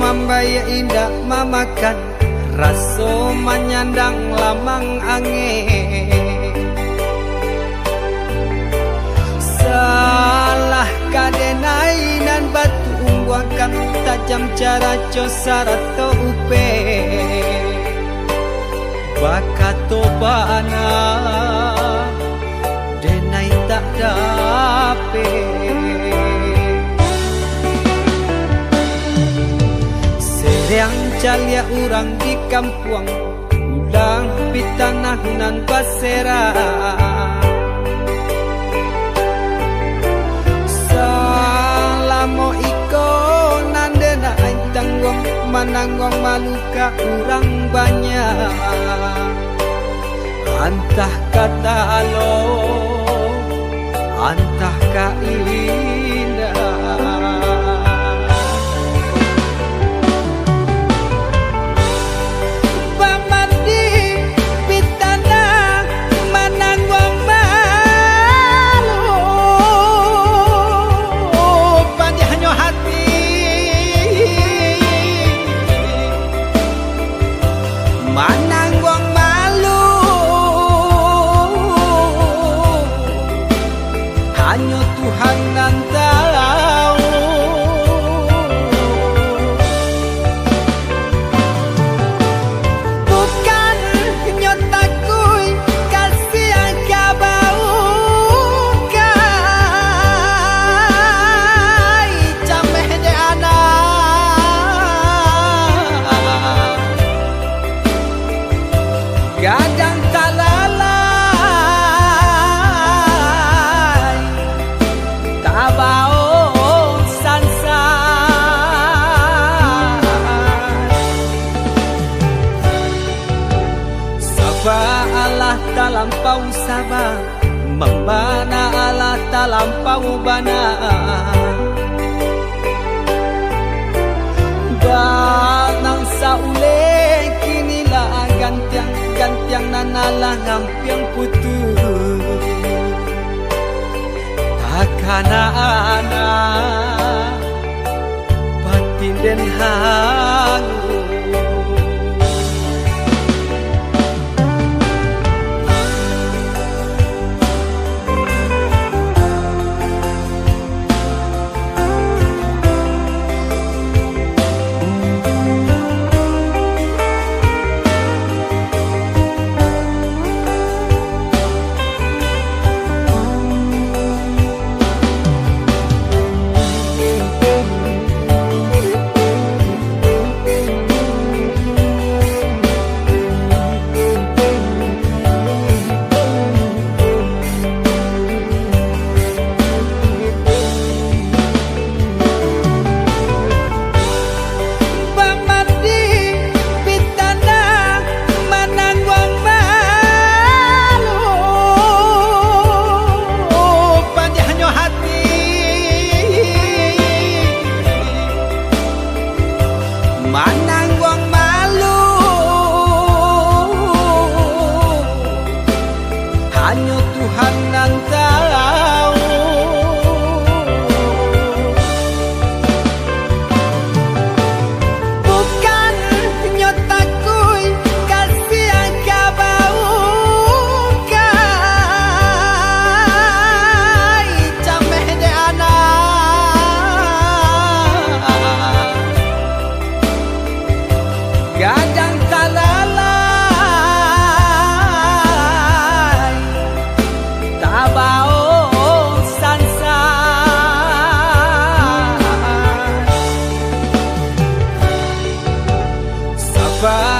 mambaya indah mamakan raso manyandang lamang angin. Salah kadenai nan batu umbuakan tajam cara cosarato upe bakato bana denai tak dape. Yang calia urang di kampung ulang pitanah nan pasera. Salamo iko nandena aing tanggung mananggong maluka urang banyak. Antah kata alo antah ka indah. Hanya Tuhan yang tahu. Bukan nyotaku kasih yang kabau kai cameh de anak gadang talala Allah talampau sabar membana Allah talampau bana danang saule kinilah gantiang nanalah ngampiang putus takana anak batin den hangu. Hanya Tuhan yang tahu. Bukan nyotaku kasih yang kabau kai cameh de anak gadang talala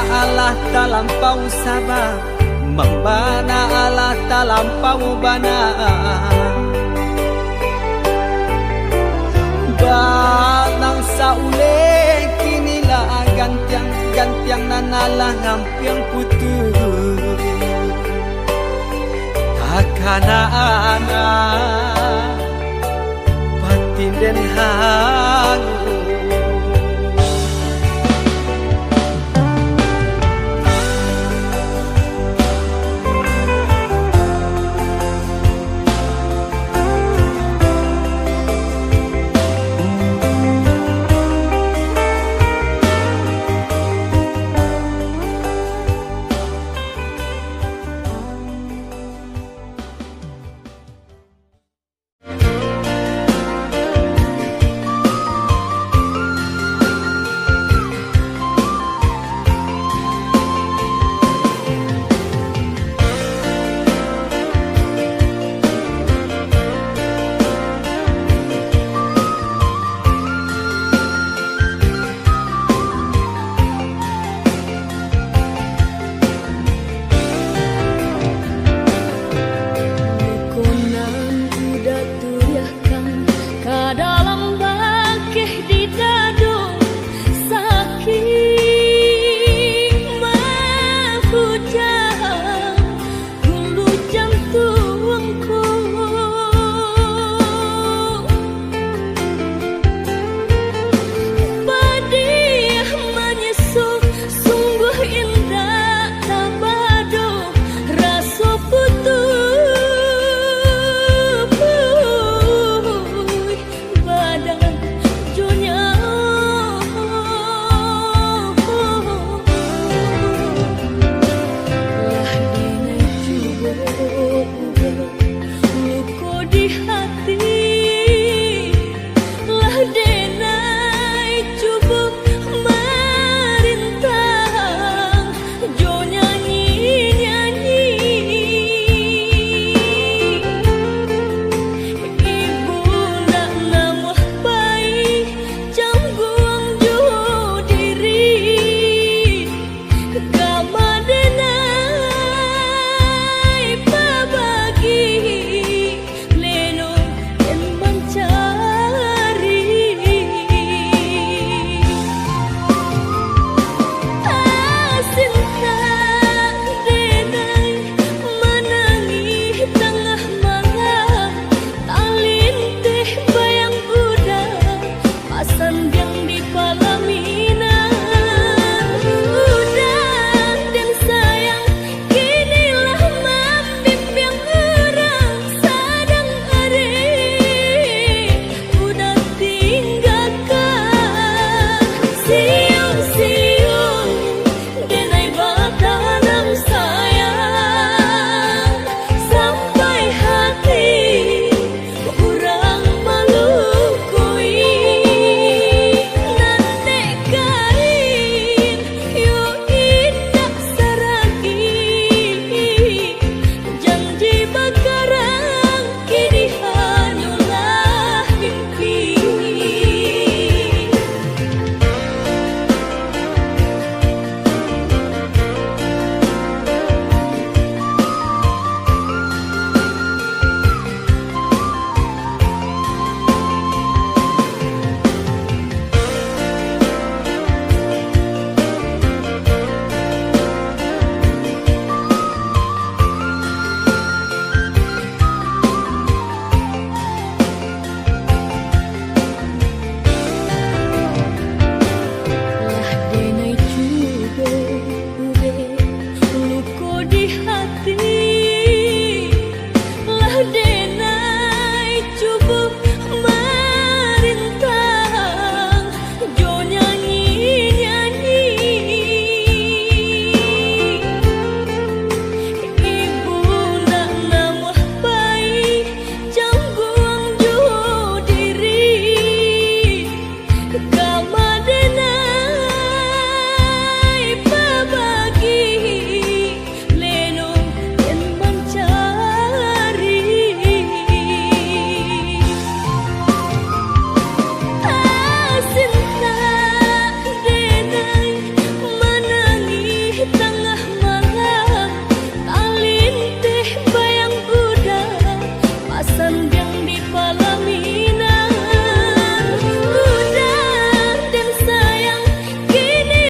Allah talampau sabar membana Allah talampau bana danang saule kinilah gantiang nanalah ngampiang putus takana anak